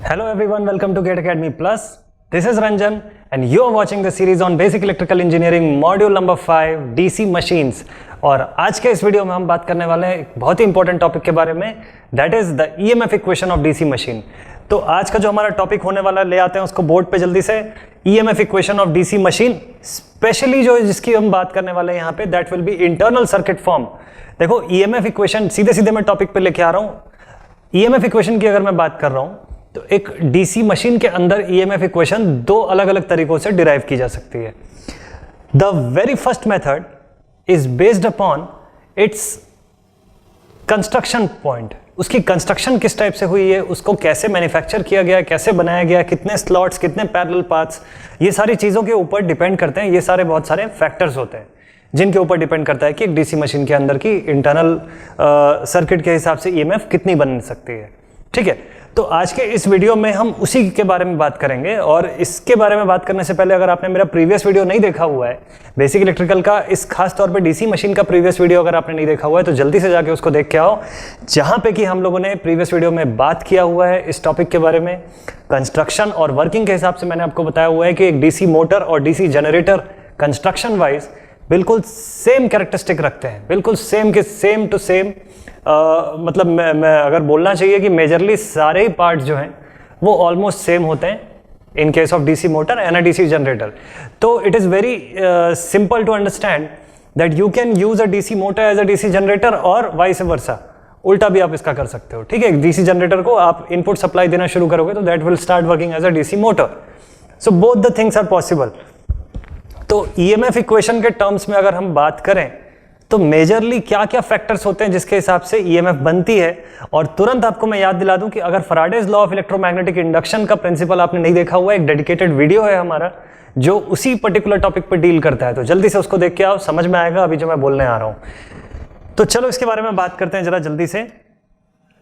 Hello everyone, welcome to Gate Academy Plus. This is Ranjan and you are watching the series on Basic Electrical Engineering Module number 5 DC Machines. और आज के इस video में हम बात करने वाले हैं एक बहुत ही इंपॉर्टेंट टॉपिक के बारे में, that is the EMF equation of DC machine. तो आज का जो हमारा टॉपिक होने वाला है, ले आते हैं उसको बोर्ड पे जल्दी से. EMF equation of DC machine, specially जो जिसकी हम बात करने वाले हैं यहाँ पे, that will B internal circuit form. देखो EMF इक्वेशन सीधे सीधे मैं टॉपिक पे लेके आ रहा हूँ. EMF इक्वेशन की अगर मैं बात कर रहा हूँ तो एक DC मशीन के अंदर EMF इक्वेशन दो अलग अलग तरीकों से डिराइव की जा सकती है. The very first method is based upon its construction point. उसकी कंस्ट्रक्शन किस टाइप से हुई है, उसको कैसे मैन्युफैक्चर किया गया, कैसे बनाया गया, कितने स्लॉट्स, कितने पैरेलल पाथ्स, ये सारी चीज़ों के ऊपर डिपेंड करते हैं. ये सारे बहुत सारे फैक्टर्स होते हैं जिनके ऊपर डिपेंड करता है कि एक DC मशीन के अंदर की इंटरनल सर्किट के हिसाब से EMF कितनी बन सकती है. ठीक है, तो आज के इस वीडियो में हम उसी के बारे में बात करेंगे. और इसके बारे में बात करने से पहले अगर आपने मेरा प्रीवियस वीडियो नहीं देखा हुआ है बेसिक इलेक्ट्रिकल का, इस खास तौर पे DC मशीन का प्रीवियस वीडियो अगर आपने नहीं देखा हुआ है तो जल्दी से जाके उसको देख के आओ, जहां पे कि हम लोगों ने प्रीवियस वीडियो में बात किया हुआ है इस टॉपिक के बारे में. कंस्ट्रक्शन और वर्किंग के हिसाब से मैंने आपको बताया हुआ है कि एक DC मोटर और DC जनरेटर कंस्ट्रक्शन वाइज बिल्कुल सेम कैरेक्टरिस्टिक रखते हैं, बिल्कुल सेम के सेम टू सेम. मतलब मैं अगर बोलना चाहिए कि मेजरली सारे ही पार्ट्स जो हैं वो ऑलमोस्ट सेम होते हैं in case of DC motor and a DC generator. तो it is very simple to understand that you can use a DC motor as a DC generator और वाइस वर्सा. उल्टा भी आप इसका कर सकते हो. ठीक है, DC जनरेटर को आप इनपुट सप्लाई देना शुरू करोगे तो that will start working as a DC motor. So both the things are possible. तो EMF इक्वेशन के टर्म्स में अगर हम बात करें तो मेजरली क्या क्या फैक्टर्स होते हैं जिसके हिसाब से EMF बनती है. और तुरंत आपको मैं याद दिला दूं कि अगर Faraday's law of electromagnetic induction का प्रिंसिपल आपने नहीं देखा हुआ है, एक डेडिकेटेड वीडियो है हमारा जो उसी पर्टिकुलर टॉपिक पर डील करता है, तो जल्दी से उसको देख के आओ, समझ में आएगा अभी जो मैं बोलने आ रहा हूं. तो चलो इसके बारे में बात करते हैं जरा जल्दी से.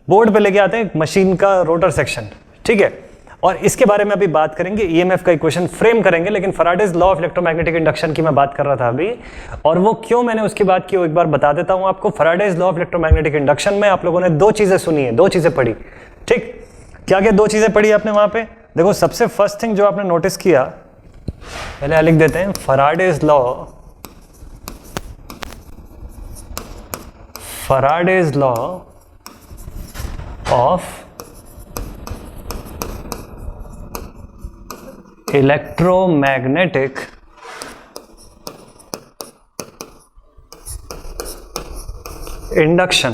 बोर्ड पे लेके आते हैं मशीन का रोटर सेक्शन. ठीक है, और इसके बारे में अभी बात करेंगे, EMF का इक्वेशन फ्रेम करेंगे. लेकिन Faraday's law of electromagnetic induction की मैं बात कर रहा था अभी, और वो क्यों मैंने उसकी बात की वो एक बार बता देता हूं आपको. Faraday's law of electromagnetic induction में आप लोगों ने दो चीजें सुनी है, दो चीजें पढ़ी. ठीक, क्या क्या दो चीजें पढ़ी आपने वहां पे? देखो, सबसे फर्स्ट थिंग जो आपने नोटिस किया, पहले लिख देते हैं, Faraday's law of electromagnetic induction.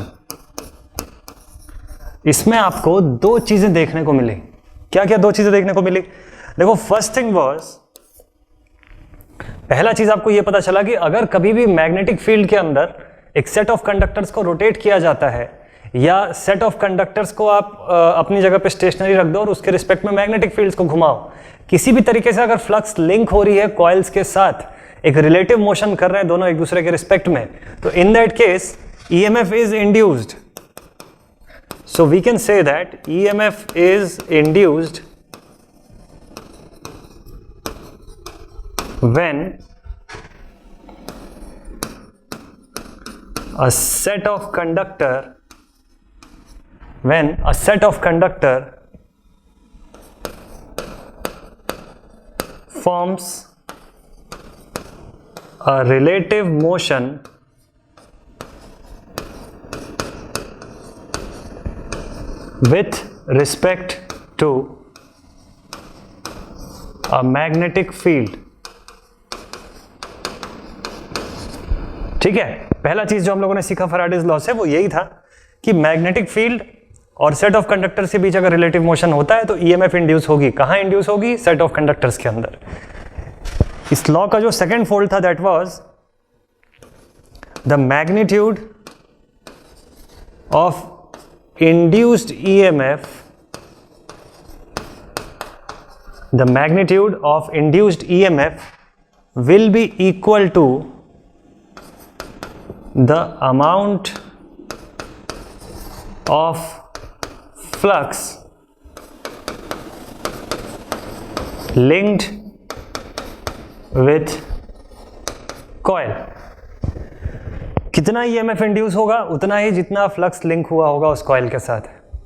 इसमें आपको दो चीजें देखने को मिली. क्या क्या दो चीजें देखने को मिली? देखो, फर्स्ट थिंग वाज, पहला चीज आपको यह पता चला कि अगर कभी भी मैग्नेटिक फील्ड के अंदर एक सेट ऑफ कंडक्टर्स को रोटेट किया जाता है या सेट ऑफ कंडक्टर्स को आप अपनी जगह पे स्टेशनरी रख दो और उसके रिस्पेक्ट में मैग्नेटिक फील्ड्स को घुमाओ, किसी भी तरीके से अगर फ्लक्स लिंक हो रही है कॉइल्स के साथ, एक रिलेटिव मोशन कर रहे हैं दोनों एक दूसरे के रिस्पेक्ट में, तो in that case EMF is induced. So we can say that EMF is induced when a set of conductor forms a relative motion with respect to a magnetic field. ठीक है, पहला चीज जो हम लोगों ने सीखा फैराडेज लॉ से वो यही था कि मैग्नेटिक फील्ड और सेट ऑफ कंडक्टर्स के बीच अगर रिलेटिव मोशन होता है तो EMF इंड्यूस होगी. कहां इंड्यूस होगी? सेट ऑफ कंडक्टर्स के अंदर. इस लॉ का जो सेकंड फोल्ड था that was the magnitude of induced EMF, the magnitude of induced EMF will be equal to the amount of flux linked with coil. कितना EMF इंड्यूस होगा? उतना ही जितना फ्लक्स लिंक हुआ होगा उस कॉइल के साथ.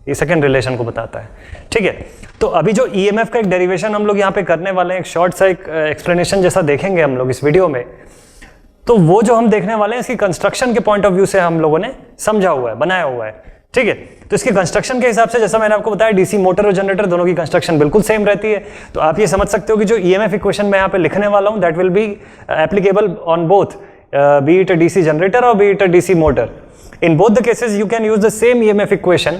ये सेकंड रिलेशन को बताता है, ठीक है। तो अभी जो ईएमएफ का एक डेरिवेशन हम लोग यहाँ पे करने वाले हैं, एक शॉर्ट सा एक एक्सप्लेनेशन जैसा देखेंगे हम लोग इस वीडियो में। तो वो जो हम देखने वाले हैं इसकी कंस्ट्रक्शन के पॉइंट ऑफ व्यू से हम लोगों ने समझा हुआ है, बनाया हुआ है, ठीक है। तो इसके कंस्ट्रक्शन के हिसाब से जैसा मैंने आपको बताया, डीसी मोटर और जनरेटर दोनों की कंस्ट्रक्शन बिल्कुल सेम रहती है। तो आप ये समझ सकते हो कि जो ईएमएफ इक्वेशन मैं यहाँ पे लिखने वाला हूँ that will be applicable on both, be it a DC generator और be it a DC motor. In both the cases, you can use the same EMF equation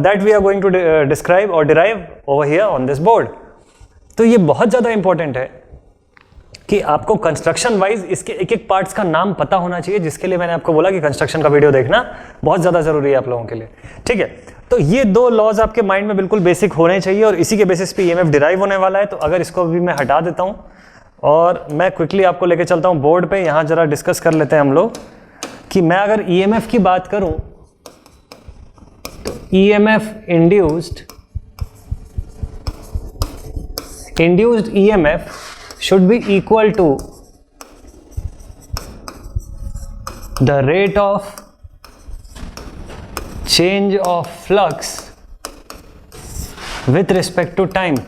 that we are going to describe or derive over here on this board. तो ये बहुत ज़्यादा important है कि आपको construction wise इसके एक एक पार्ट्स का नाम पता होना चाहिए, जिसके लिए मैंने आपको बोला कि कंस्ट्रक्शन का वीडियो देखना बहुत ज़्यादा ज़रूरी है आप लोगों के लिए, ठीक है। तो ये दो लॉज आपके माइंड में बिल्कुल बेसिक होने चाहिए और इसी के बेसिस पे EMF डिराइव होने वाला है। तो अगर इसको अभी मैं हटा देता हूँ और मैं क्विकली आपको लेके चलता हूँ बोर्ड पे, यहाँ जरा डिस्कस कर लेते हैं हम लोग कि मैं अगर EMF की बात करूं तो EMF induced EMF should be equal to the rate of change of flux with respect to time।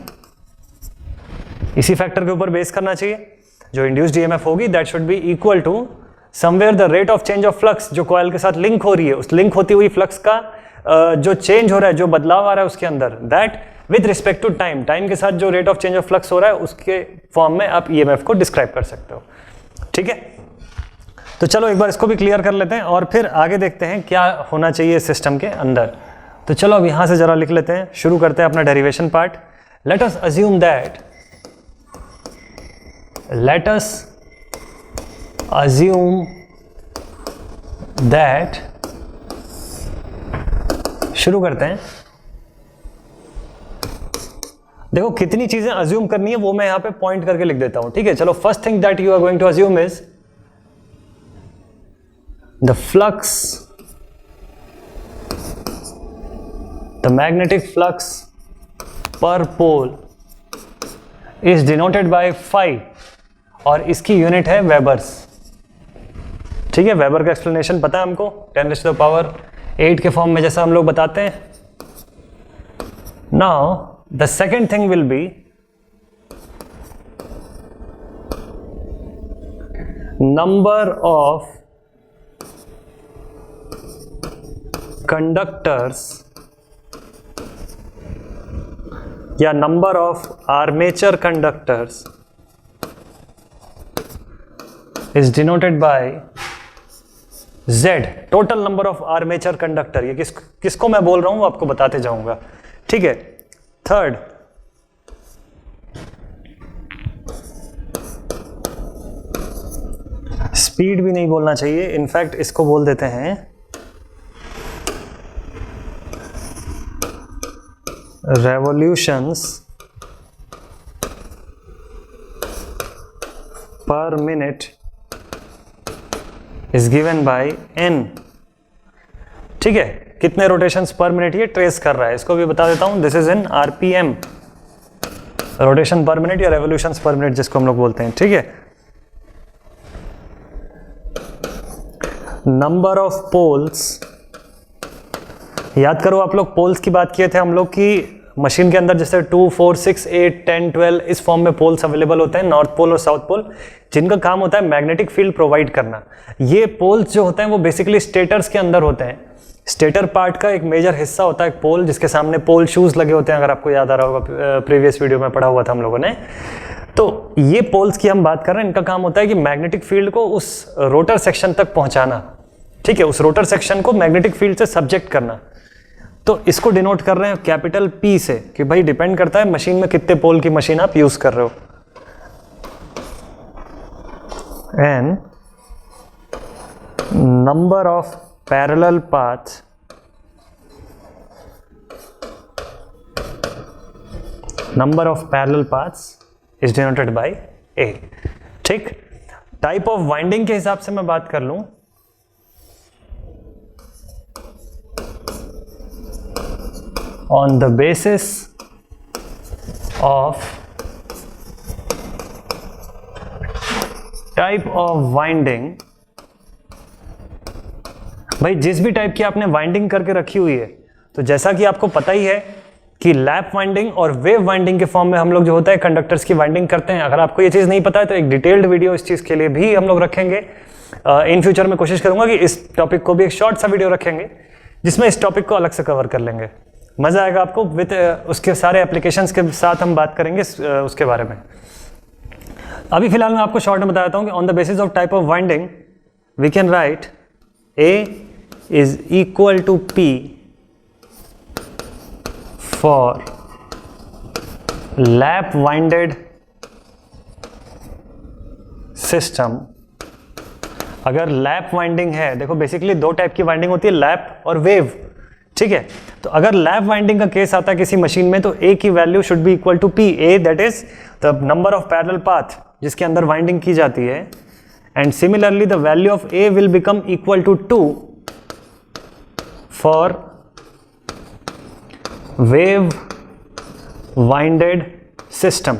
इसी फैक्टर के ऊपर बेस करना चाहिए। जो इंड्यूस्ड EMF होगी that should be equal to somewhere the rate of change of flux, जो coil के साथ लिंक हो रही है, उस लिंक होती हुई फ्लक्स का जो चेंज हो रहा है, जो बदलाव आ रहा है उसके अंदर, that with respect to time, time के साथ जो rate of change of flux हो रहा है उसके फॉर्म में आप EMF को डिस्क्राइब कर सकते हो, ठीक है। तो चलो एक बार इसको भी क्लियर कर लेते हैं और फिर आगे देखते हैं क्या होना चाहिए सिस्टम के अंदर। तो चलो अब यहां से जरा लिख लेते हैं, शुरू करते हैं अपना derivation part. Let us assume that शुरू करते हैं। देखो कितनी चीजें अज्यूम करनी है वो मैं यहां पे पॉइंट करके लिख देता हूं, ठीक है। चलो first thing that you are going to assume is the flux, the magnetic flux per pole is denoted by phi और इसकी यूनिट है वेबर्स, ठीक है। वेबर का एक्सप्लेनेशन पता है हमको, 10⁸ के फॉर्म में जैसा हम लोग बताते हैं। Now the second thing will be number of conductors या number of armature conductors is denoted by Z, total number of armature conductor. ये किसको मैं बोल रहा हूं आपको बताते जाऊंगा, ठीक है। थर्ड, स्पीड भी नहीं बोलना चाहिए, इनफैक्ट इसको बोल देते हैं रेवोल्यूशंस पर minute is given by n, ठीक है। कितने रोटेशंस पर मिनट ये ट्रेस कर रहा है इसको भी बता देता हूं, this is in RPM, rotation पर मिनट या रेवोल्यूशंस पर मिनट जिसको हम लोग बोलते हैं, ठीक है। नंबर ऑफ पोल्स, याद करो आप लोग पोल्स की बात किए थे हम लोग की मशीन के अंदर, जैसे 2, 4, 6, 8, 10, 12 इस फॉर्म में पोल्स अवेलेबल होते हैं, नॉर्थ पोल और साउथ पोल, जिनका काम होता है मैग्नेटिक फील्ड प्रोवाइड करना। ये पोल्स जो होते हैं वो बेसिकली स्टेटर्स के अंदर होते हैं। स्टेटर पार्ट का एक मेजर हिस्सा होता है पोल, जिसके सामने पोल शूज लगे होते हैं, अगर आपको याद आ रहा होगा प्रीवियस वीडियो में पढ़ा हुआ था हम लोगों ने। तो ये पोल्स की हम बात कर रहे हैं, इनका काम होता है कि मैग्नेटिक फील्ड को उस रोटर सेक्शन तक पहुंचाना, ठीक है, उस रोटर सेक्शन को मैग्नेटिक फील्ड से सब्जेक्ट करना। तो इसको डिनोट कर रहे हैं कैपिटल P से, कि भाई डिपेंड करता है मशीन में कितने पोल की मशीन आप यूज कर रहे हो। And number of parallel paths is denoted bye A, ठीक। टाइप ऑफ वाइंडिंग के हिसाब से मैं बात कर लूं, on the basis of type of winding, भाई जिस भी टाइप की आपने वाइंडिंग करके रखी हुई है तो जैसा कि आपको पता ही है कि लैप वाइंडिंग और वेव वाइंडिंग के फॉर्म में हम लोग जो होता है कंडक्टर्स की वाइंडिंग करते हैं। अगर आपको ये चीज़ नहीं पता है तो एक डिटेल्ड वीडियो इस चीज़ के लिए भी हम लोग रखेंगे। इन फ्यूचर में कोशिश करूंगा कि इस टॉपिक को भी एक शॉर्ट सा वीडियो रखेंगे जिसमें इस टॉपिक को अलग से कवर कर लेंगे। मज़ा आएगा आपको, विद उसके सारे एप्लीकेशंस के साथ हम बात करेंगे उसके बारे में। अभी फिलहाल मैं आपको शॉर्ट में बता देता हूँ कि on the basis of type of winding we can write A is equal to P for lap winded system। अगर लैप वाइंडिंग है, देखो बेसिकली दो टाइप की वाइंडिंग होती है, लैप और वेव, ठीक है। तो अगर लैप वाइंडिंग का केस आता है किसी मशीन में तो A की value should be equal to P, A that is the number of parallel path जिसके अंदर वाइंडिंग की जाती है, and similarly the value of A will become equal to 2 for wave winded system।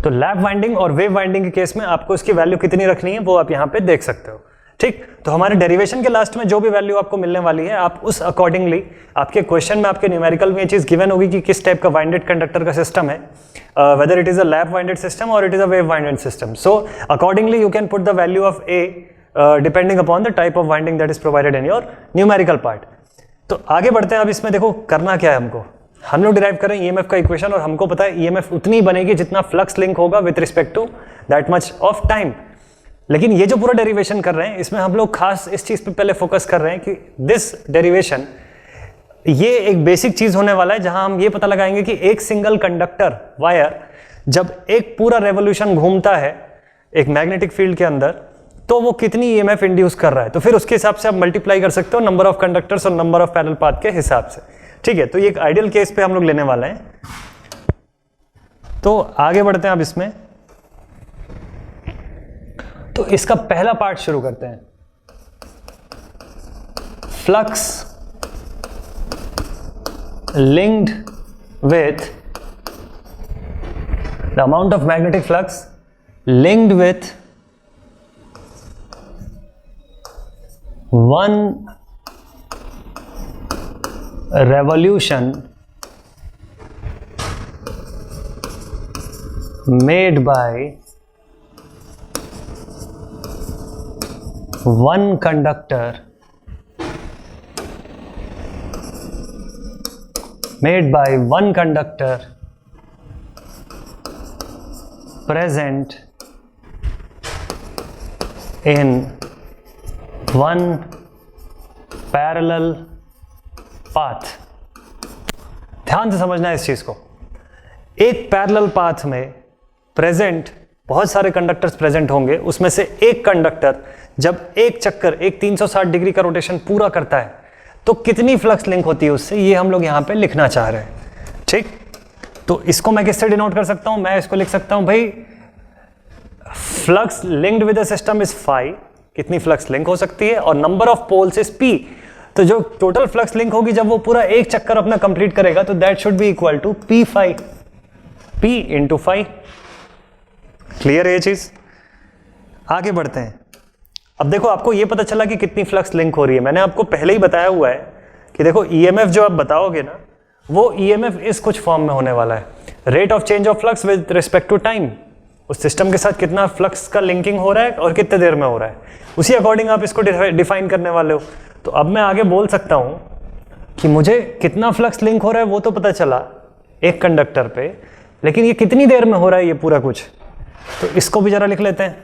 तो lap winding और wave winding के case में आपको इसकी वैल्यू कितनी रखनी है वो आप यहां पे देख सकते हो, ठीक। तो हमारे डेरिवेशन के लास्ट में जो भी वैल्यू आपको मिलने वाली है आप उस अकॉर्डिंगली, आपके क्वेश्चन में आपके न्यूमेरिकल में ये चीज गिवन होगी कि किस टाइप का वाइंडेड कंडक्टर का सिस्टम है, whether it is a lap winded system or it is a wave winded system। So accordingly you can put the value of A depending upon the type of winding that is provided in your numerical part। तो आगे बढ़ते हैं। अब इसमें देखो करना क्या है, हम लोग डिराइव करें EMF का इक्वेशन और हमको पता है EMF उतनी बनेगी जितना फ्लक्स लिंक होगा with respect to that much of time. लेकिन ये जो पूरा डेरिवेशन कर रहे हैं इसमें हम लोग खास इस चीज पे पहले फोकस कर रहे हैं कि दिस डेरिवेशन ये एक बेसिक चीज होने वाला है जहां हम ये पता लगाएंगे कि एक सिंगल कंडक्टर वायर जब एक पूरा रेवोल्यूशन घूमता है एक मैग्नेटिक फील्ड के अंदर तो वो कितनी EMF इंड्यूस कर रहा है। तो फिर उसके हिसाब से आप मल्टीप्लाई कर सकते हो नंबर ऑफ कंडक्टर्स और नंबर ऑफ पैरेलल पाथ के हिसाब से, ठीक है। तो ये एक आइडियल केस पे हम लोग लेने वाले हैं। तो आगे बढ़ते हैं अब इसमें। तो इसका पहला पार्ट शुरू करते हैं। Flux linked with the amount of magnetic flux linked with one revolution made by one conductor present in one parallel path। ध्यान से समझना है इस चीज को। एक पैरेलल पाथ में प्रेजेंट बहुत सारे कंडक्टर्स प्रेजेंट होंगे, उसमें से एक कंडक्टर जब एक चक्कर एक 360 डिग्री का रोटेशन पूरा करता है तो कितनी फ्लक्स लिंक होती है उससे, ये हम लोग यहां पे लिखना चाह रहे हैं, ठीक। तो इसको मैं किससे डिनोट कर सकता हूं, मैं इसको लिख सकता हूं भाई flux linked with the system is phi, कितनी फ्लक्स लिंक हो सकती है, और number of poles is P. तो जो टोटल फ्लक्स लिंक होगी जब वो पूरा एक चक्कर अपना कंप्लीट करेगा तो that should be equal to P phi, P into phi. Clear है ये चीज। आगे बढ़ते हैं। अब देखो आपको ये पता चला कि कितनी फ्लक्स लिंक हो रही है। मैंने आपको पहले ही बताया हुआ है कि देखो EMF जो आप बताओगे ना वो EMF इस कुछ फॉर्म में होने वाला है, rate of change of flux with respect to time. उस सिस्टम के साथ कितना फ्लक्स का लिंकिंग हो रहा है और कितने देर में हो रहा है, उसी अकॉर्डिंग आप इसको डिफाइन करने वाले हो। तो अब मैं आगे बोल सकता हूं कि मुझे कितना फ्लक्स लिंक हो रहा है वो तो पता चला एक कंडक्टर पे, लेकिन ये कितनी देर में हो रहा है ये पूरा कुछ, तो इसको भी जरा लिख लेते हैं।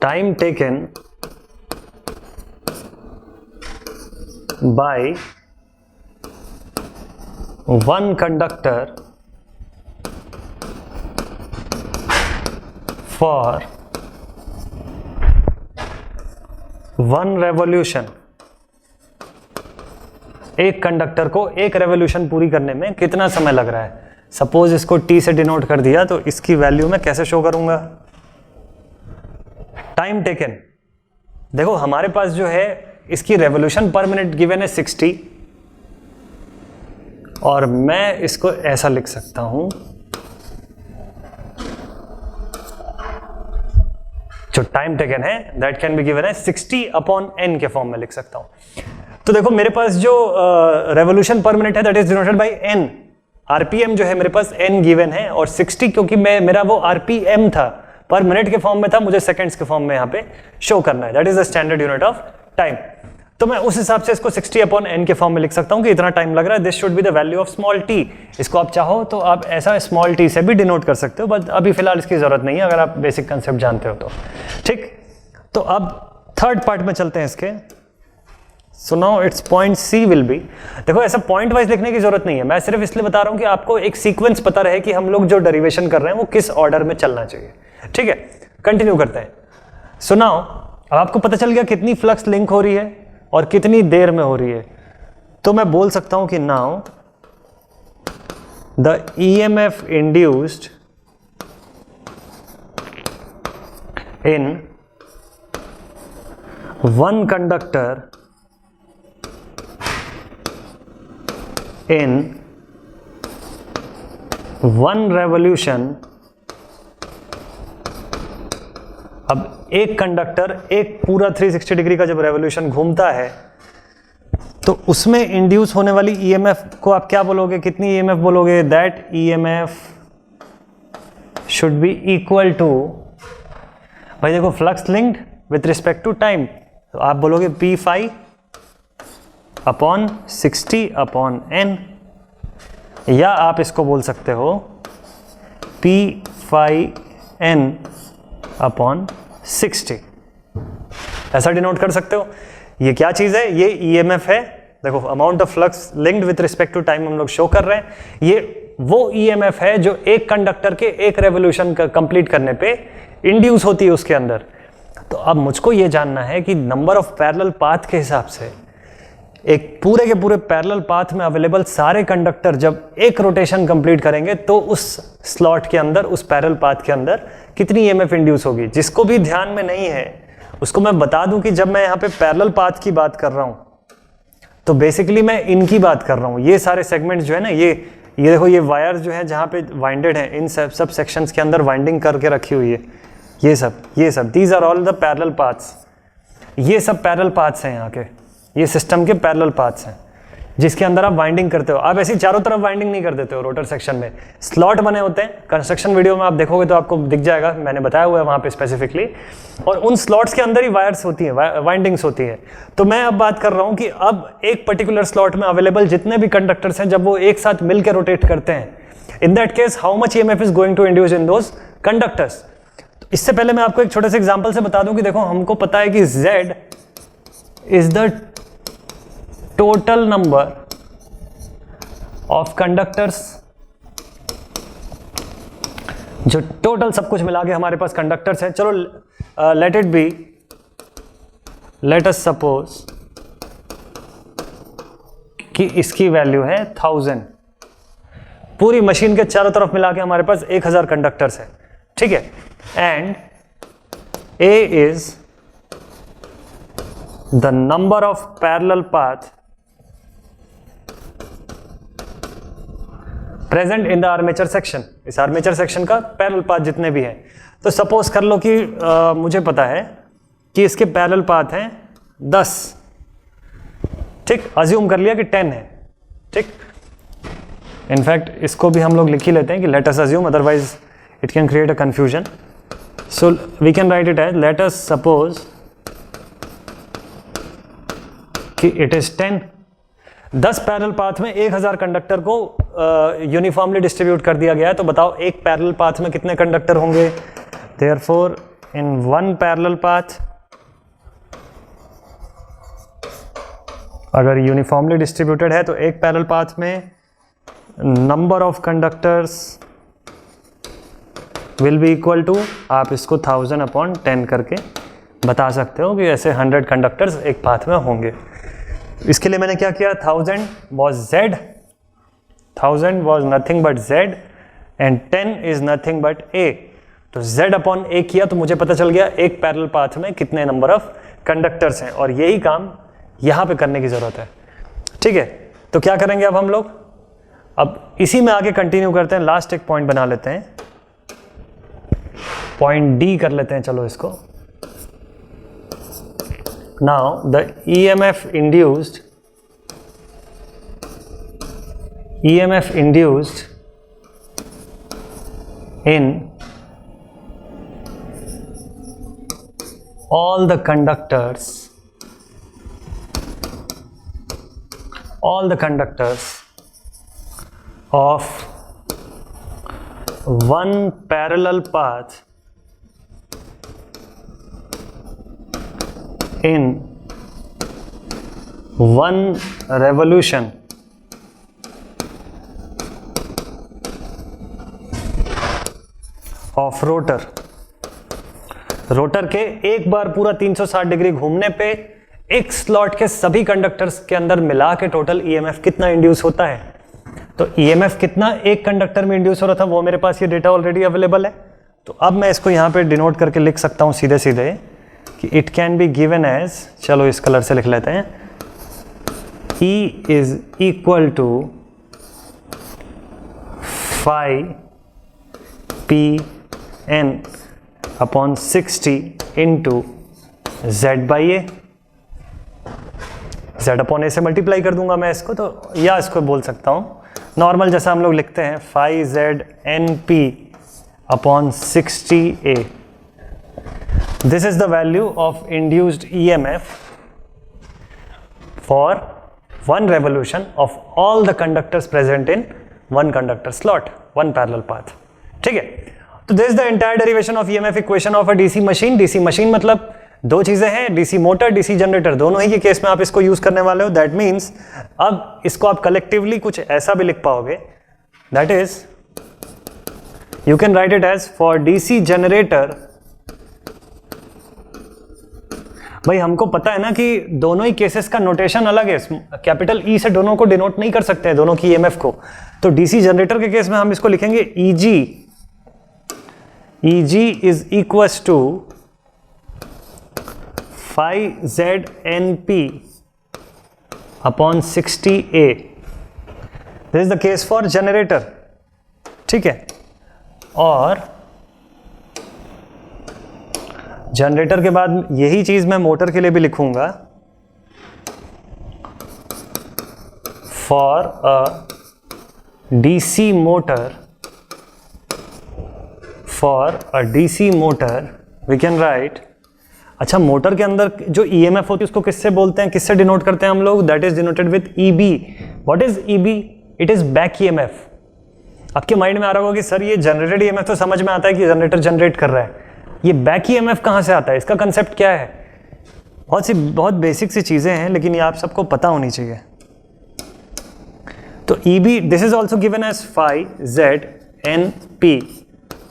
Time taken by one conductor for one revolution। एक कंडक्टर को एक रेवोल्यूशन पूरी करने में कितना समय लग रहा है। सपोज इसको T से डिनोट कर दिया तो इसकी वैल्यू मैं कैसे शो करूंगा, टाइम टेकन। देखो हमारे पास जो है इसकी रेवोल्यूशन पर मिनट गिवन है 60 और मैं इसको ऐसा लिख सकता हूं जो टाइम टेकन है दैट कैन बी गिवन है 60/n के फॉर्म में लिख सकता हूं। तो देखो मेरे पास जो रेवोल्यूशन पर मिनट है that is denoted bye n, RPM जो है मेरे पास n गिवन है, और 60 क्योंकि मेरा वो आरपीएम था, पर मिनट के फॉर्म में था, मुझे सेकंड्स के फॉर्म में यहाँ पे शो करना है, that is the standard unit of time. तो मैं उस हिसाब से इसको 60/n के फॉर्म में लिख सकता हूं कि इतना टाइम लग रहा है, this should be the value of small t। इसको आप चाहो तो आप ऐसा स्मॉल t से भी डिनोट कर सकते हो, बट अभी फिलहाल इसकी जरूरत नहीं है अगर आप बेसिक कंसेप्ट जानते हो तो। ठीक, तो अब थर्ड पार्ट में चलते हैं इसके। So now it's point C will be, देखो ऐसा पॉइंट वाइज लिखने की जरूरत नहीं है, मैं सिर्फ इसलिए बता रहा हूं कि आपको एक सीक्वेंस पता रहे कि हम लोग जो डेरिवेशन कर रहे हैं वो किस ऑर्डर में चलना चाहिए। ठीक है, कंटिन्यू करते हैं। सो नाउ अब आपको पता चल गया कितनी फ्लक्स लिंक हो रही है और कितनी देर में हो रही है, तो मैं बोल सकता हूं कि now the EMF induced in one conductor in one revolution. अब एक कंडक्टर एक पूरा 360 डिग्री का जब रेवोल्यूशन घूमता है तो उसमें इंड्यूस होने वाली ईएमएफ को आप क्या बोलोगे, कितनी ईएमएफ बोलोगे? That EMF should be equal to, भाई देखो flux linked with respect to time, तो आप बोलोगे P∅/60/n, या आप इसको बोल सकते हो P∅n/60, ऐसा डिनोट कर सकते हो। ये क्या चीज है? ये ईएमएफ है, देखो amount of flux linked with respect to time हम लोग शो कर रहे हैं। ये वो ईएमएफ है जो एक कंडक्टर के एक रेवोल्यूशन का कंप्लीट करने पे इंड्यूस होती है उसके अंदर। तो अब मुझको ये जानना है कि नंबर ऑफ पैरेलल पाथ के हिसाब से एक पूरे के पूरे पैरेलल पाथ में अवेलेबल सारे कंडक्टर जब एक रोटेशन कंप्लीट करेंगे तो उस स्लॉट के अंदर, उस पैरेलल पाथ के अंदर कितनी ईएमएफ इंड्यूस होगी। जिसको भी ध्यान में नहीं है उसको मैं बता दूं कि जब मैं यहाँ पे पैरेलल पाथ की बात कर रहा हूं तो बेसिकली मैं इनकी बात कर रहा हूं। ये सारे सेगमेंट्स जो है ना, ये देखो ये वायर जो है जहाँ पे वाइंडेड है, इन सब सेक्शंस के अंदर वाइंडिंग करके रखी हुई है, ये सब these are all the parallel paths. ये सब पैरेलल पाथ्स हैं यहाँ के, ये सिस्टम के पैरेलल पाथ्स हैं जिसके अंदर आप वाइंडिंग करते हो। आप ऐसी चारों तरफ वाइंडिंग नहीं कर देते हो, रोटर सेक्शन में स्लॉट बने होते हैं। कंस्ट्रक्शन वीडियो में आप देखोगे तो आपको दिख जाएगा, मैंने बताया हुआ है वहाँ पे स्पेसिफिकली, और उन स्लॉट्स के अंदर ही वायर्स होती हैं, वाइंडिंग्स होती हैं। तो मैं अब बात कर रहा हूँ कि अब एक पर्टिकुलर स्लॉट में अवेलेबल जितने भी कंडक्टर्स हैं जब वो एक साथ मिलकर रोटेट करते हैं, in that case how much EMF is going to induce in those conductors. इससे पहले मैं आपको एक छोटे से एग्जाम्पल से बता दूं कि देखो हमको पता है कि Z is the total number of conductors, जो टोटल सब कुछ मिला के हमारे पास कंडक्टर्स हैं। चलो let it be, let us suppose कि इसकी वैल्यू है 1000। पूरी मशीन के चारों तरफ मिला के हमारे पास 1000 कंडक्टर्स है, ठीक है। And A is the number of parallel path present in the armature section। इस आर्मेचर सेक्शन का पैरेलल पाथ जितने भी हैं, तो सपोज कर लो कि मुझे पता है कि इसके पैरेलल पाथ हैं 10, ठीक, अज्यूम कर लिया कि 10 है, ठीक। इनफैक्ट इसको भी हम लोग लिख ही लेते हैं कि let us assume, otherwise it can create a confusion. So we can write it as, let us suppose कि it is 10। 10 पैरेलल पाथ में 1000 कंडक्टर को यूनिफॉर्मली डिस्ट्रीब्यूट कर दिया गया है। तो बताओ एक पैरेलल पाथ में कितने कंडक्टर होंगे? Therefore in one parallel path, अगर यूनिफॉर्मली डिस्ट्रीब्यूटेड है तो एक पैरेलल पाथ में number of conductors will be equal to, आप इसको 1000/10 करके बता सकते हो कि ऐसे 100 कंडक्टर्स एक पाथ में होंगे। इसके लिए मैंने क्या किया, 1000 was Z, 1000 was nothing but Z and 10 is nothing but A। तो Z/A किया तो मुझे पता चल गया एक पैरेलल पाथ में कितने नंबर ऑफ कंडक्टर्स हैं, और यही काम यहाँ पे करने की जरूरत है, ठीक है। तो क्या करेंगे अब हम लोग, अब इसी में आगे कंटिन्यू करते हैं। लास्ट एक पॉइंट बना लेते हैं, पॉइंट D कर लेते हैं, चलो इसको Now the EMF induced in all the conductors of one parallel path in one revolution of rotor के एक बार पूरा 360 डिग्री घूमने पे एक स्लॉट के सभी कंडक्टर्स के अंदर मिला के टोटल ईएमएफ कितना इंड्यूस होता है। तो ईएमएफ कितना एक कंडक्टर में इंड्यूस हो रहा था वो मेरे पास ये डेटा ऑलरेडी अवेलेबल है। तो अब मैं इसको यहाँ पे डिनोट करके लिख सकता हूँ सीधे सीधे कि it can be given as, चलो इस कलर से लिख लेते हैं, E is equal to phi P n upon 60 into Z by A. Z अपॉन ए से मल्टीप्लाई कर दूंगा मैं इसको, तो या इसको बोल सकता हूँ नॉर्मल जैसा हम लोग लिखते हैं phi Z n P upon 60A। This is the value of induced EMF for one revolution of all the conductors present in one conductor slot, one parallel path। ठीक है, तो this is the entire derivation of EMF equation of a DC machine। DC machine मतलब दो चीजें हैं, DC motor, DC generator, दोनों ही के case में आप इसको यूज करने वाले हो। दैट मीन्स अब इसको आप कलेक्टिवली कुछ ऐसा भी लिख पाओगे, that is you can write it as for DC generator. भाई हमको पता है ना कि दोनों ही केसेस का नोटेशन अलग है, कैपिटल ई से दोनों को डिनोट नहीं कर सकते हैं, दोनों की ईएमएफ को। तो डीसी जनरेटर के केस में हम इसको लिखेंगे Eg is equals to phi Z n P upon 60A। This is the case for generator, ठीक है। और जनरेटर के बाद यही चीज मैं मोटर के लिए भी लिखूंगा, for a DC motor we can write. अच्छा, मोटर के अंदर जो ईएमएफ होती है उसको किससे बोलते हैं, किससे डिनोट करते हैं हम लोग? That is denoted with EB. What is EB? It is back EMF. आपके माइंड में आ रहा होगा कि सर ये जनरेटेड ईएमएफ तो समझ में आता है कि जनरेटर जनरेट कर रहा है, ये बैक ईएमएफ कहाँ से आता है, इसका कंसेप्ट क्या है? बहुत बेसिक सी चीजें हैं, लेकिन ये आप सबको पता होनी चाहिए। तो EB this is also given as phi Z n P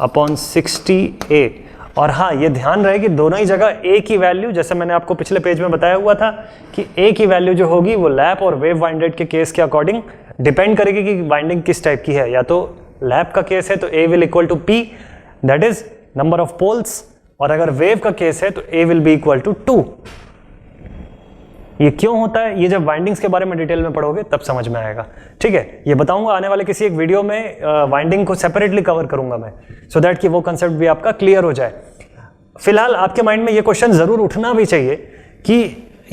upon 60A। और हाँ, ये ध्यान रहे कि दोनों ही जगह A की वैल्यू, जैसे मैंने आपको पिछले पेज में बताया हुआ था कि A की वैल्यू जो होगी वो लैप और वेव वाइंडेड के केस के अकॉर्डिंग डिपेंड करेगी कि वाइंडिंग किस टाइप की है। या तो लैप का केस है तो A will equal to P, that is number of poles, और अगर वेव का केस है तो A will be equal to 2। ये क्यों होता है, ये जब वाइंडिंग्स के बारे में डिटेल में पढ़ोगे तब समझ में आएगा, ठीक है। ये बताऊंगा आने वाले किसी एक वीडियो में, वाइंडिंग को सेपरेटली कवर करूंगा मैं, सो दैट कि वो कंसेप्ट भी आपका क्लियर हो जाए। फिलहाल आपके माइंड में ये क्वेश्चन जरूर उठना भी चाहिए कि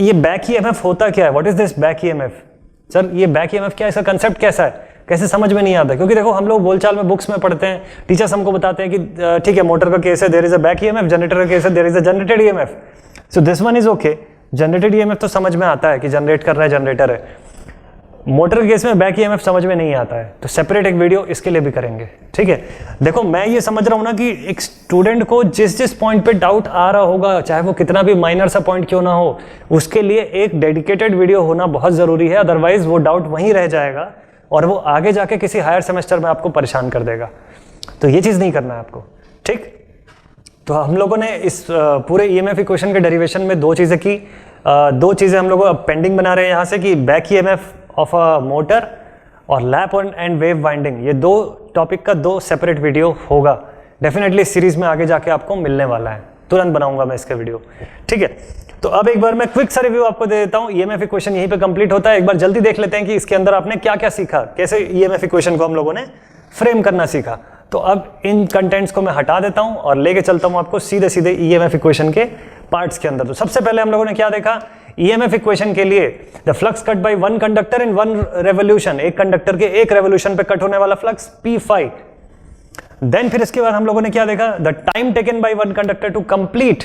ये बैक ईएमएफ होता क्या है, what is this back EMF? Sir ये बैक ईएमएफ क्या है, इसका कंसेप्ट कैसा है, कैसे समझ में नहीं आता? क्योंकि देखो हम लोग बोलचाल में बुक्स में पढ़ते हैं, टीचर्स हमको बताते हैं कि ठीक है मोटर का केस है there is a back EMF, generator का केस है there is a generated EMF. So this one is okay, generated EMF तो समझ में आता है कि जनरेट कर रहा है जनरेटर है। मोटर के केस में बैक ईएमएफ समझ में नहीं आता है, तो सेपरेट एक वीडियो इसके लिए भी करेंगे, ठीक है। देखो मैं ये समझ रहा हूँ ना कि एक स्टूडेंट को जिस जिस पॉइंट पे डाउट आ रहा होगा, चाहे वो कितना भी माइनर सा पॉइंट क्यों ना हो, उसके लिए एक डेडिकेटेड वीडियो होना बहुत जरूरी है। अदरवाइज वो डाउट वहीं रह जाएगा और वो आगे जाके किसी हायर सेमेस्टर में आपको परेशान कर देगा। तो ये चीज़ नहीं करना है आपको, ठीक। तो हम लोगों ने इस पूरे ईएमएफ इक्वेशन के डेरिवेशन में दो चीज़ें की, दो चीज़ें हम लोग पेंडिंग बना रहे हैं यहाँ से कि back EMF of a motor और लैप एंड वेव वाइंडिंग। ये दो टॉपिक का दो सेपरेट वीडियो होगा, डेफिनेटली इस सीरीज में आगे जाके आपको मिलने वाला है, तुरंत बनाऊंगा मैं इसका वीडियो, ठीक है। तो अब एक बार मैं क्विक सा रिव्यू आपको दे देता हूँ। ईएमएफ इक्वेशन यहीं पे कंप्लीट होता है। एक बार जल्दी देख लेते हैं कि इसके अंदर आपने क्या क्या सीखा, कैसे ईएमएफ इक्वेशन को हम लोगों ने फ्रेम करना सीखा। तो अब इन कंटेंट्स को मैं हटा देता हूँ और लेके चलता हूँ आपको सीधे सीधे ईएमएफ इक्वेशन के पार्ट्स के अंदर। तो सबसे पहले हम लोगों ने क्या देखा, ईएमएफ इक्वेशन के लिए the flux cut by one conductor in one revolution, एक कंडक्टर के एक रेवोल्यूशन पे कट होने वाला फ्लक्स P5। देन फिर इसके बाद हम लोगों ने क्या देखा, the time taken by one conductor to complete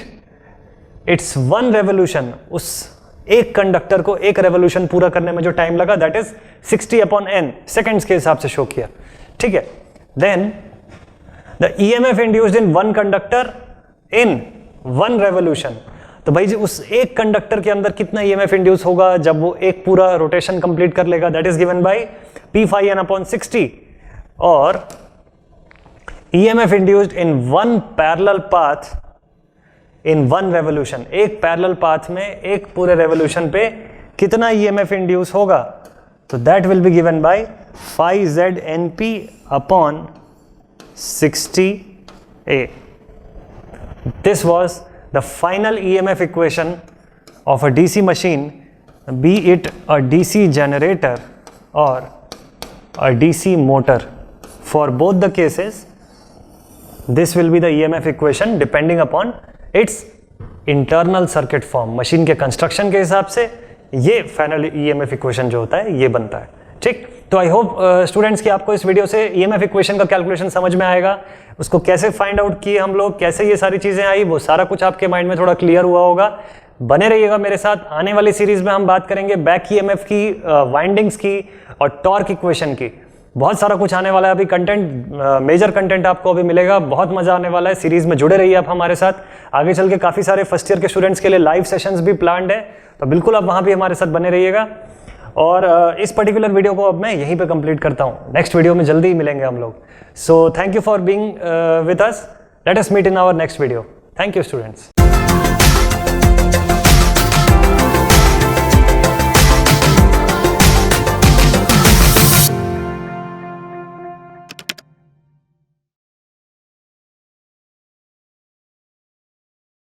its one revolution, उस एक कंडक्टर को एक रेवोल्यूशन पूरा करने में जो टाइम लगा दैट इज 60/n, सेकंड्स के हिसाब से शो किया, ठीक है। Then the EMF induced in one conductor in one revolution, तो भाई जी उस एक कंडक्टर के अंदर कितना ईएमएफ इंड्यूस होगा जब वो एक पूरा रोटेशन कंप्लीट कर लेगा, that is given by P5N/60। और EMF induced in one parallel path in one revolution, एक पैरेलल पाथ में एक पूरे रेवोल्यूशन पे कितना ईएमएफ इंड्यूस होगा, तो that will be given by phi ZNP/60A। This was the final EMF equation of a DC machine, be it a DC generator or a DC motor. For both the cases, this will be the EMF equation depending upon its internal circuit form. Machine के construction के हिसाब से ये final EMF equation जो होता है ये बनता है, ठीक। तो आई होप स्टूडेंट्स कि आपको इस वीडियो से EMF इक्वेशन का कैलकुलेशन समझ में आएगा, उसको कैसे फाइंड आउट किए हम लोग, कैसे ये सारी चीजें आई, वो सारा कुछ आपके माइंड में थोड़ा क्लियर हुआ होगा। बने रहिएगा मेरे साथ, आने वाली सीरीज में हम बात करेंगे बैक EMF की, वाइंडिंग्स की और टॉर्क इक्वेशन की। बहुत सारा कुछ आने वाला है, अभी कंटेंट, मेजर कंटेंट आपको अभी मिलेगा, बहुत मजा आने वाला है। सीरीज में जुड़े रहिए आप हमारे साथ। आगे चल के काफी सारे फर्स्ट ईयर के स्टूडेंट्स के लिए लाइव सेशंस भी प्लान्ड है, तो बिल्कुल आप वहां भी हमारे साथ बने रहिएगा। और इस पर्टिकुलर वीडियो को अब मैं यहीं पे कंप्लीट करता हूँ, नेक्स्ट वीडियो में जल्दी ही मिलेंगे हम लोग। So thank you for being with us, let us meet in our next video. Thank you students.